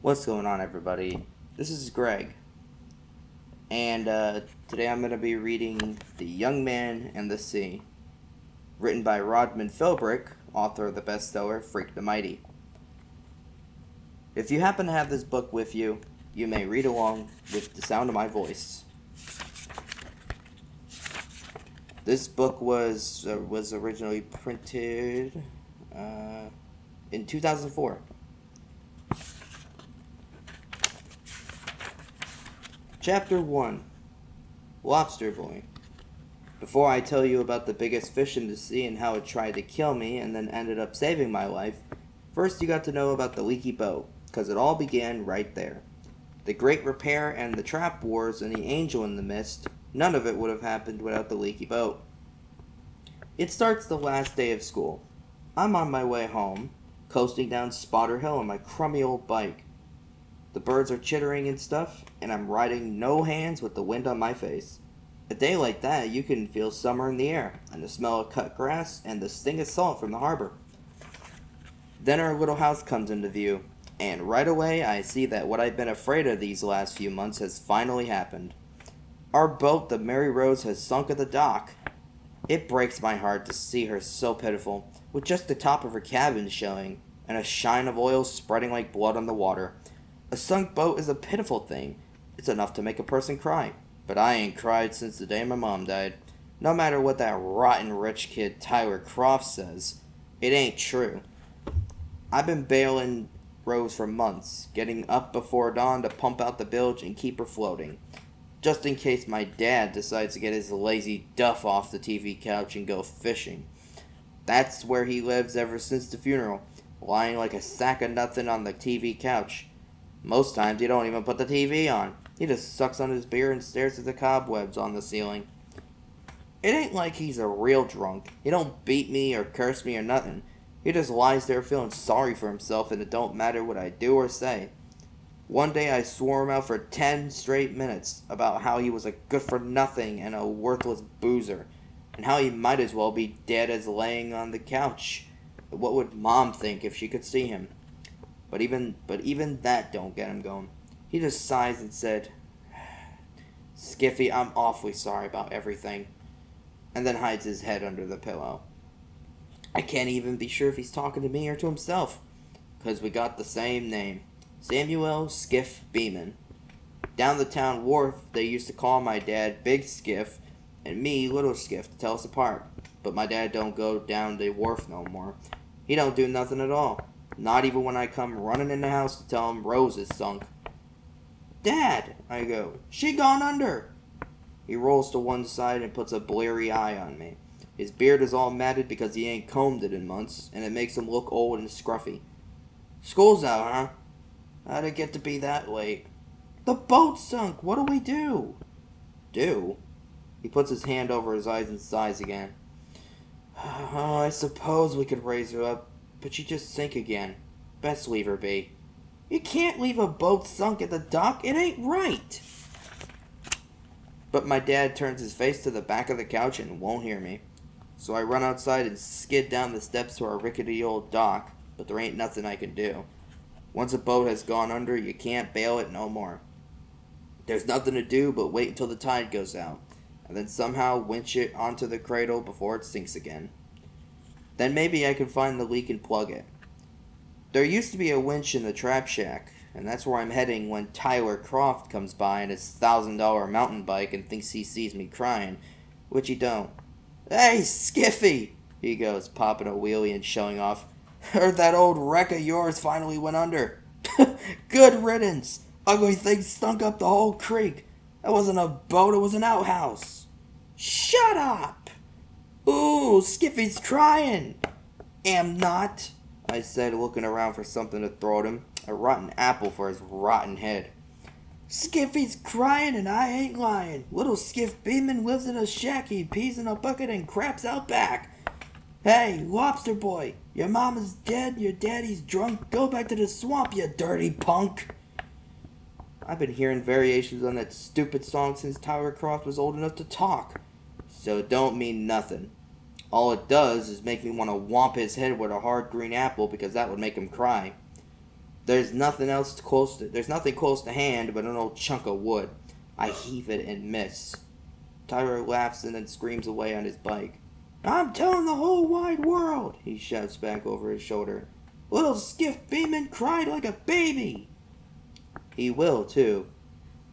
What's going on, everybody? This is Greg, and today I'm going to be reading The Young Man and the Sea, written by Rodman Philbrick, author of the bestseller Freak the Mighty. If you happen to have this book with you, you may read along with the sound of my voice. This book was originally printed in 2004. Chapter 1 Lobster Boy. Before I tell you about the biggest fish in the sea and how it tried to kill me and then ended up saving my life, first you got to know about the leaky boat, because it all began right there. The Great Repair and the Trap Wars and the Angel in the Mist, none of it would have happened without the leaky boat. It starts the last day of school. I'm on my way home, coasting down Spotter Hill on my crummy old bike. The birds are chittering and stuff, and I'm riding no hands with the wind on my face. A day like that, you can feel summer in the air, and the smell of cut grass, and the sting of salt from the harbor. Then our little house comes into view, and right away I see that what I've been afraid of these last few months has finally happened. Our boat, the Mary Rose, has sunk at the dock. It breaks my heart to see her so pitiful, with just the top of her cabin showing, and a shine of oil spreading like blood on the water. A sunk boat is a pitiful thing. It's enough to make a person cry. But I ain't cried since the day my mom died. No matter what that rotten rich kid Tyler Croft says, it ain't true. I've been bailing Rose for months, getting up before dawn to pump out the bilge and keep her floating. Just in case my dad decides to get his lazy duff off the TV couch and go fishing. That's where he lives ever since the funeral, lying like a sack of nothing on the TV couch. Most times he don't even put the TV on. He just sucks on his beer and stares at the cobwebs on the ceiling. It ain't like he's a real drunk. He don't beat me or curse me or nothing. He just lies there feeling sorry for himself, and it don't matter what I do or say. One day I swore him out for 10 straight minutes about how he was a good-for-nothing and a worthless boozer, and how he might as well be dead as laying on the couch. What would Mom think if she could see him? But even that don't get him going. He just sighs and said, "Skiffy, I'm awfully sorry about everything," and then hides his head under the pillow. I can't even be sure if he's talking to me or to himself, 'cause we got the same name, Samuel Skiff Beeman. Down the town wharf, they used to call my dad Big Skiff and me Little Skiff to tell us apart. But my dad don't go down the wharf no more. He don't do nothing at all. Not even when I come running in the house to tell him Rose is sunk. "Dad," I go, "she gone under." He rolls to one side and puts a bleary eye on me. His beard is all matted because he ain't combed it in months, and it makes him look old and scruffy. "School's out, huh? How'd it get to be that late?" "The boat sunk. What'll we do?" "Do?" He puts his hand over his eyes and sighs again. "Oh, I suppose we could raise her up, but she'd just sink again. Best leave her be." "You can't leave a boat sunk at the dock. It ain't right." But my dad turns his face to the back of the couch and won't hear me. So I run outside and skid down the steps to our rickety old dock, but there ain't nothing I can do. Once a boat has gone under, you can't bail it no more. There's nothing to do but wait until the tide goes out, and then somehow winch it onto the cradle before it sinks again. Then maybe I can find the leak and plug it. There used to be a winch in the trap shack, and that's where I'm heading when Tyler Croft comes by on his $1,000 mountain bike and thinks he sees me crying, which he don't. "Hey, Skiffy," he goes, popping a wheelie and showing off. "Heard that old wreck of yours finally went under." "Good riddance. Ugly thing stunk up the whole creek. That wasn't a boat, it was an outhouse." "Shut up." "Ooh, Skiffy's crying." "Am not," I said, looking around for something to throw at him. A rotten apple for his rotten head. "Skiffy's crying and I ain't lying. Little Skiff Beeman lives in a shack. He pees in a bucket and craps out back. Hey, Lobster Boy, your mama's dead, your daddy's drunk. Go back to the swamp, you dirty punk." I've been hearing variations on that stupid song since Tyler Croft was old enough to talk. So it don't mean nothing. All it does is make me want to whomp his head with a hard green apple because that would make him cry. There's nothing close to hand but an old chunk of wood. I heave it and miss. Tyler laughs and then screams away on his bike. I'm telling the whole wide world, he shouts back over his shoulder. Little Skiff Beeman cried like a baby. He will, too.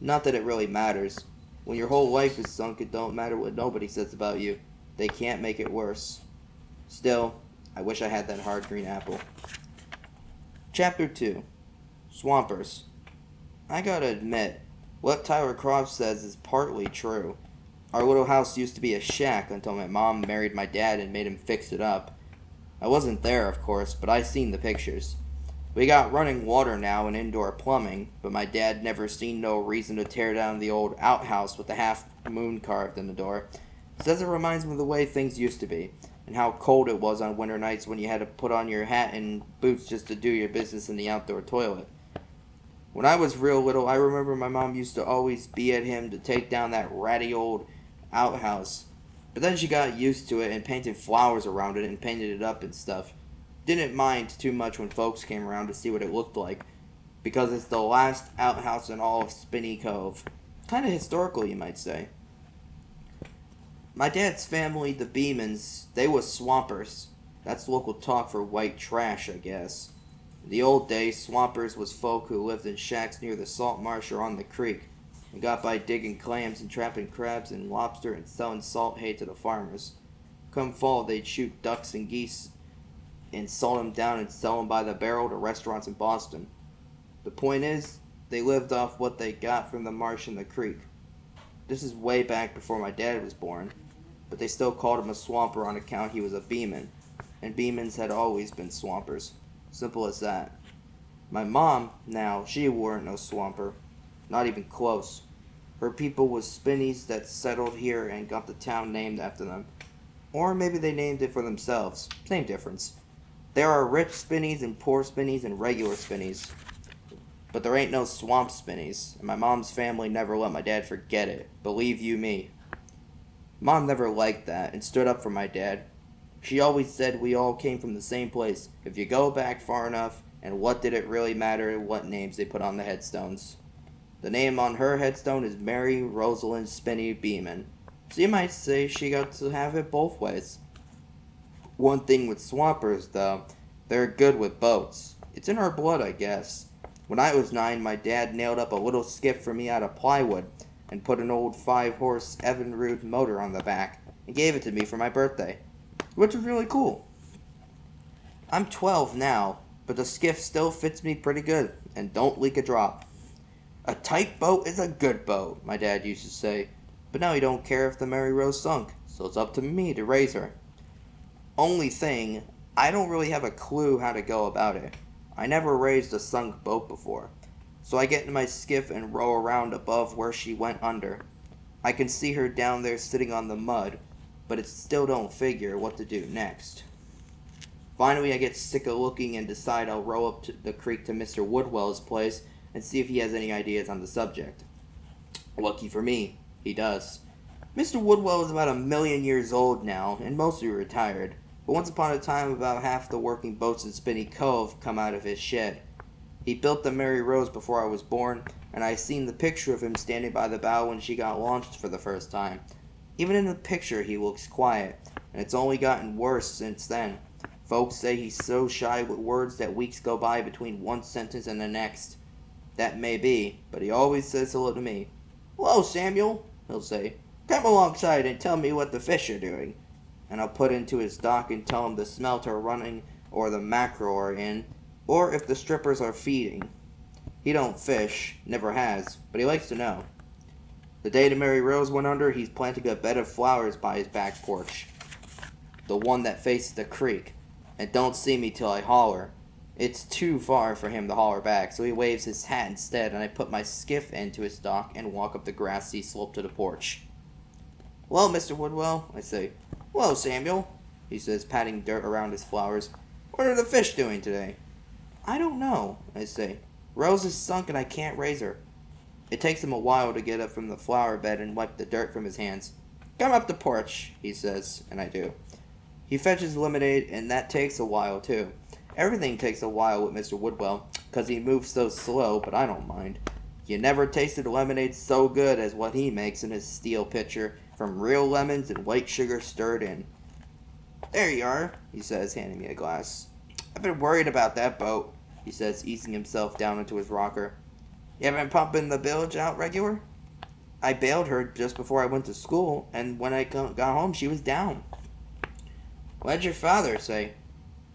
Not that it really matters. When your whole life is sunk, it don't matter what nobody says about you. They can't make it worse. Still, I wish I had that hard green apple. Chapter 2. Swampers. I gotta admit, what Tyler Croft says is partly true. Our little house used to be a shack until my mom married my dad and made him fix it up. I wasn't there, of course, but I seen the pictures. We got running water now and indoor plumbing, but my dad never seen no reason to tear down the old outhouse with the half moon carved in the door. Says it reminds him of the way things used to be, and how cold it was on winter nights when you had to put on your hat and boots just to do your business in the outdoor toilet. When I was real little, I remember my mom used to always be at him to take down that ratty old outhouse. But then she got used to it and painted flowers around it and painted it up and stuff. Didn't mind too much when folks came around to see what it looked like, because it's the last outhouse in all of Spinney Cove. Kind of historical, you might say. My dad's family, the Beemans, they was swampers. That's local talk for white trash, I guess. In the old days, swampers was folk who lived in shacks near the salt marsh or on the creek, and got by digging clams and trapping crabs and lobster and selling salt hay to the farmers. Come fall, they'd shoot ducks and geese and salt them down and sell them by the barrel to restaurants in Boston. The point is, they lived off what they got from the marsh and the creek. This is way back before my dad was born, but they still called him a swamper on account he was a Beeman, and Beemans had always been swampers. Simple as that. My mom, now, she weren't no swamper. Not even close. Her people was Spinneys that settled here and got the town named after them. Or maybe they named it for themselves. Same difference. There are rich Spinneys and poor Spinneys and regular Spinneys. But there ain't no swamp Spinneys, and my mom's family never let my dad forget it. Believe you me. Mom never liked that and stood up for my dad. She always said we all came from the same place, if you go back far enough, and what did it really matter what names they put on the headstones. The name on her headstone is Mary Rosalind Spinney Beeman, so you might say she got to have it both ways. One thing with swampers, though, they're good with boats. It's in our blood, I guess. When I was 9, my dad nailed up a little skiff for me out of plywood and put an old 5-horse Evinrude motor on the back and gave it to me for my birthday, which was really cool. I'm 12 now, but the skiff still fits me pretty good and don't leak a drop. A tight boat is a good boat, my dad used to say, but now he don't care if the Mary Rose sunk, so it's up to me to raise her. Only thing, I don't really have a clue how to go about it. I never raised a sunk boat before, so I get in my skiff and row around above where she went under. I can see her down there sitting on the mud, but it still don't figure what to do next. Finally, I get sick of looking and decide I'll row up to the creek to Mr. Woodwell's place and see if he has any ideas on the subject. Lucky for me, he does. Mr. Woodwell is about 1,000,000 years old now, and mostly retired, but once upon a time about half the working boats in Spinney Cove come out of his shed. He built the Mary Rose before I was born, and I seen the picture of him standing by the bow when she got launched for the first time. Even in the picture he looks quiet, and it's only gotten worse since then. Folks say he's so shy with words that weeks go by between one sentence and the next. That may be, but he always says hello to me. "Hello, Samuel," he'll say. "Come alongside and tell me what the fish are doing." And I'll put into his dock and tell him the smelt are running or the mackerel are in, or if the strippers are feeding. He don't fish, never has, but he likes to know. The day the Mary Rose went under, he's planting a bed of flowers by his back porch, the one that faces the creek, and don't see me till I holler. It's too far for him to holler back, so he waves his hat instead, and I put my skiff into his dock and walk up the grassy slope to the porch. "Well, Mr. Woodwell," I say. "Hello, Samuel," he says, patting dirt around his flowers. "What are the fish doing today?" "I don't know," I say. "Rose is sunk and I can't raise her." It takes him a while to get up from the flower bed and wipe the dirt from his hands. "Come up the porch," he says, and I do. He fetches lemonade, and that takes a while, too. Everything takes a while with Mr. Woodwell, 'cause he moves so slow, but I don't mind. You never tasted lemonade so good as what he makes in his steel pitcher, from real lemons and white sugar stirred in. There you are, he says, handing me a glass. I've been worried about that boat, he says, easing himself down into his rocker. You haven't been pumping the bilge out regular? I bailed her just before I went to school, and when I got home, she was down. What'd your father say?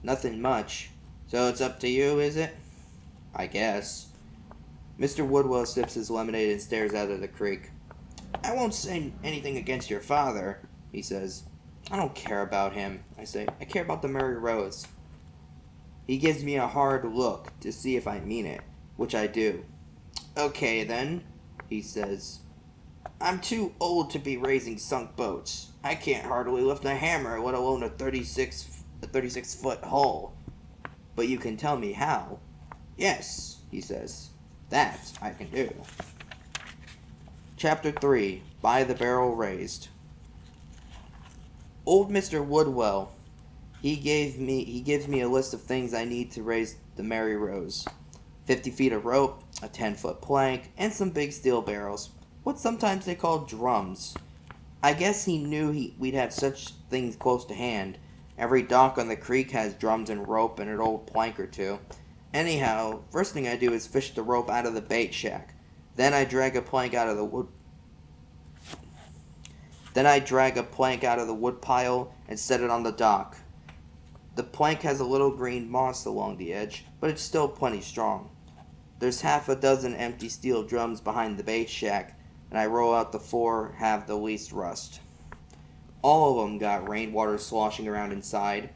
Nothing much. So it's up to you, is it? I guess. Mr. Woodwell sips his lemonade and stares out at the creek. I won't say anything against your father, he says. I don't care about him, I say. I care about the Mary Rose. He gives me a hard look to see if I mean it, which I do. Okay, then, he says. I'm too old to be raising sunk boats. I can't hardly lift a hammer, let alone a 36-foot hull. But you can tell me how. Yes, he says. That I can do. Chapter 3. By the Barrel Raised. Old Mr. Woodwell, he gives me a list of things I need to raise the Mary Rose. 50 feet of rope, a 10-foot plank, and some big steel barrels. What sometimes they call drums. I guess he knew we'd have such things close to hand. Every dock on the creek has drums and rope and an old plank or two. Anyhow, first thing I do is fish the rope out of the bait shack. Then I drag a plank out of the wood pile and set it on the dock. The plank has a little green moss along the edge, but it's still plenty strong. There's half a dozen empty steel drums behind the bait shack, and I roll out the 4 have the least rust. All of them got rainwater sloshing around inside,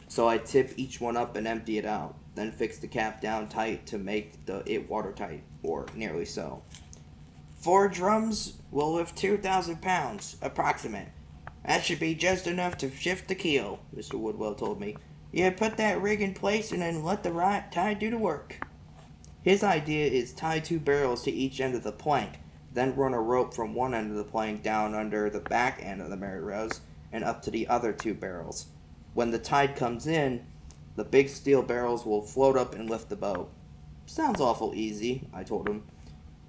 so I tip each one up and empty it out, then fix the cap down tight to make it watertight, or nearly so. 4 drums will lift 2,000 pounds, approximate. That should be just enough to shift the keel, Mr. Woodwell told me. You put that rig in place and then let the tide do the work. His idea is tie 2 barrels to each end of the plank, then run a rope from one end of the plank down under the back end of the Mary Rose and up to the other 2 barrels. When the tide comes in, the big steel barrels will float up and lift the boat. Sounds awful easy, I told him.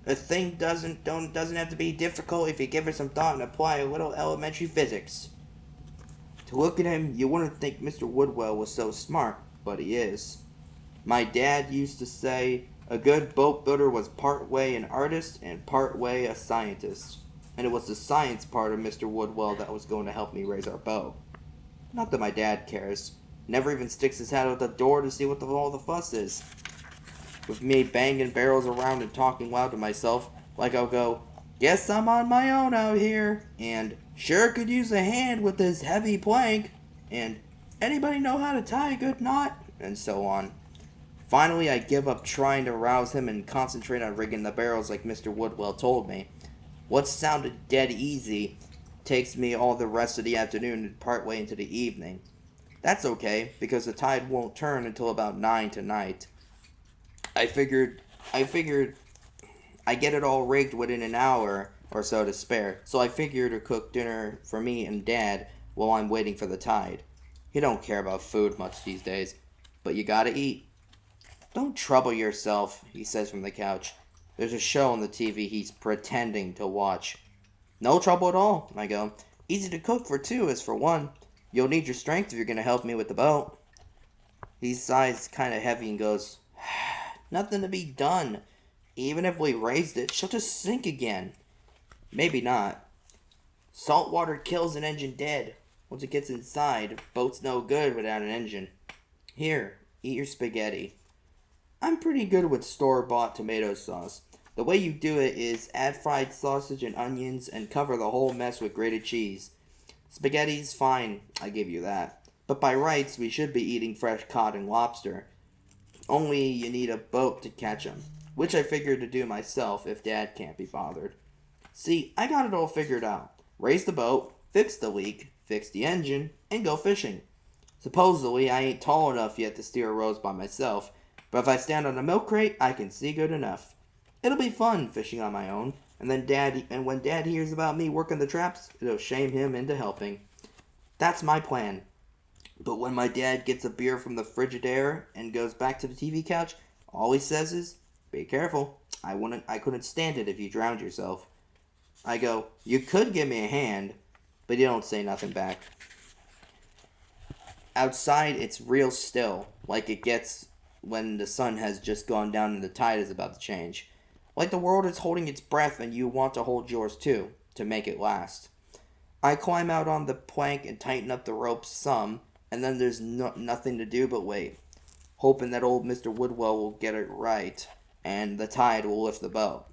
A thing doesn't have to be difficult if you give it some thought and apply a little elementary physics. To look at him, you wouldn't think Mr. Woodwell was so smart, but he is. My dad used to say a good boat builder was part way an artist and part way a scientist. And it was the science part of Mr. Woodwell that was going to help me raise our boat. Not that my dad cares. Never even sticks his head out the door to see what all the fuss is. With me banging barrels around and talking loud to myself, like I'll go, guess I'm on my own out here, and sure could use a hand with this heavy plank, and anybody know how to tie a good knot, and so on. Finally, I give up trying to rouse him and concentrate on rigging the barrels like Mr. Woodwell told me. What sounded dead easy takes me all the rest of the afternoon and part way into the evening. That's okay, because the tide won't turn until about 9 tonight. I figured I get it all rigged within an hour or so to spare, so I figured to cook dinner for me and Dad while I'm waiting for the tide. He don't care about food much these days, but you gotta eat. Don't trouble yourself, he says from the couch. There's a show on the TV he's pretending to watch. No trouble at all, I go. Easy to cook for 2 as for 1. You'll need your strength if you're going to help me with the boat. He sighs kind of heavy and goes, nothing to be done. Even if we raised it, she'll just sink again. Maybe not. Salt water kills an engine dead. Once it gets inside, boat's no good without an engine. Here, eat your spaghetti. I'm pretty good with store-bought tomato sauce. The way you do it is add fried sausage and onions and cover the whole mess with grated cheese. Spaghetti's fine, I give you that. But by rights, we should be eating fresh cod and lobster. Only you need a boat to catch 'em, which I figured to do myself if Dad can't be bothered. See, I got it all figured out. Raise the boat, fix the leak, fix the engine, and go fishing. Supposedly, I ain't tall enough yet to steer a Rose by myself, but if I stand on a milk crate, I can see good enough. It'll be fun fishing on my own, and when Dad hears about me working the traps, it'll shame him into helping. That's my plan. But when my dad gets a beer from the Frigidaire and goes back to the TV couch, all he says is, "Be careful. I couldn't stand it if you drowned yourself." I go, "You could give me a hand," but he don't say nothing back. Outside, it's real still, like it gets when the sun has just gone down and the tide is about to change. Like the world is holding its breath and you want to hold yours too, to make it last. I climb out on the plank and tighten up the ropes some, and then there's nothing to do but wait, hoping that old Mr. Woodwell will get it right, and the tide will lift the boat.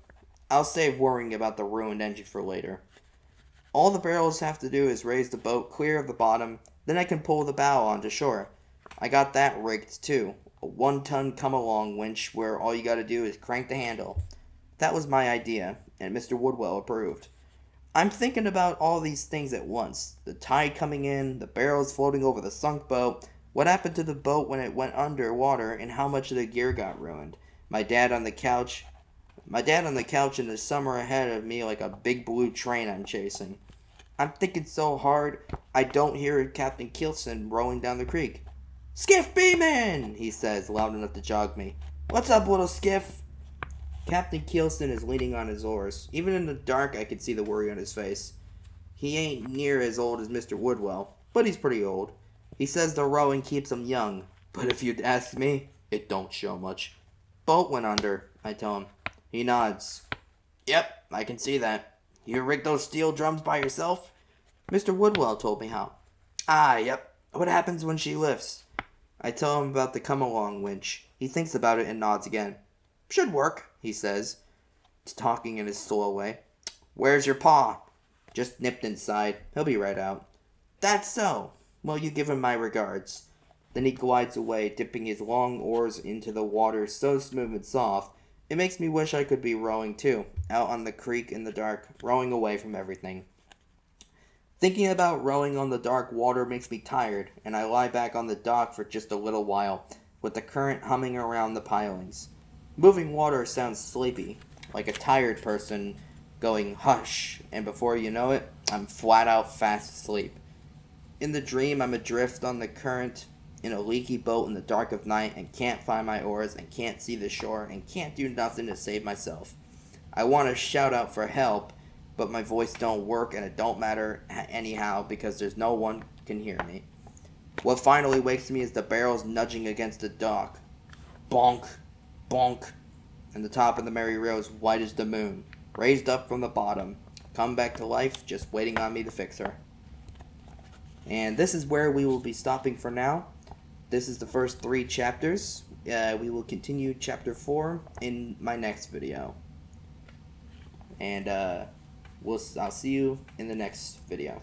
I'll save worrying about the ruined engine for later. All the barrels have to do is raise the boat clear of the bottom, then I can pull the bow onto shore. I got that rigged too, a 1-ton come-along winch where all you gotta do is crank the handle. That was my idea, and Mr. Woodwell approved. I'm thinking about all these things at once. The tide coming in, the barrels floating over the sunk boat, what happened to the boat when it went under water, and how much of the gear got ruined. My dad on the couch in the summer ahead of me like a big blue train I'm chasing. I'm thinking so hard, I don't hear Captain Keelson rowing down the creek. "Skiff Beeman!" he says, loud enough to jog me. "What's up, little skiff?" Captain Keelson is leaning on his oars. Even in the dark, I could see the worry on his face. He ain't near as old as Mr. Woodwell, but he's pretty old. He says the rowing keeps him young, but if you'd ask me, it don't show much. "Boat went under," I tell him. He nods. "Yep, I can see that. You rigged those steel drums by yourself?" "Mr. Woodwell told me how." "Ah, yep. What happens when she lifts?" I tell him about the come-along winch. He thinks about it and nods again. "Should work," he says, talking in his slow way. "Where's your pa?" "Just nipped inside. He'll be right out." "That's so. Well, you give him my regards." Then he glides away, dipping his long oars into the water so smooth and soft, it makes me wish I could be rowing too, out on the creek in the dark, rowing away from everything. Thinking about rowing on the dark water makes me tired, and I lie back on the dock for just a little while, with the current humming around the pilings. Moving water sounds sleepy, like a tired person going hush, and before you know it, I'm flat out fast asleep. In the dream, I'm adrift on the current in a leaky boat in the dark of night and can't find my oars and can't see the shore and can't do nothing to save myself. I want to shout out for help, but my voice don't work and it don't matter anyhow because there's no one can hear me. What finally wakes me is the barrels nudging against the dock. Bonk, bonk, and the top of the Mary Rose white as the moon, raised up from the bottom, come back to life, just waiting on me to fix her. And this is where we will be stopping for now. This is the first 3 chapters. We will continue chapter 4 in my next video. And I'll see you in the next video.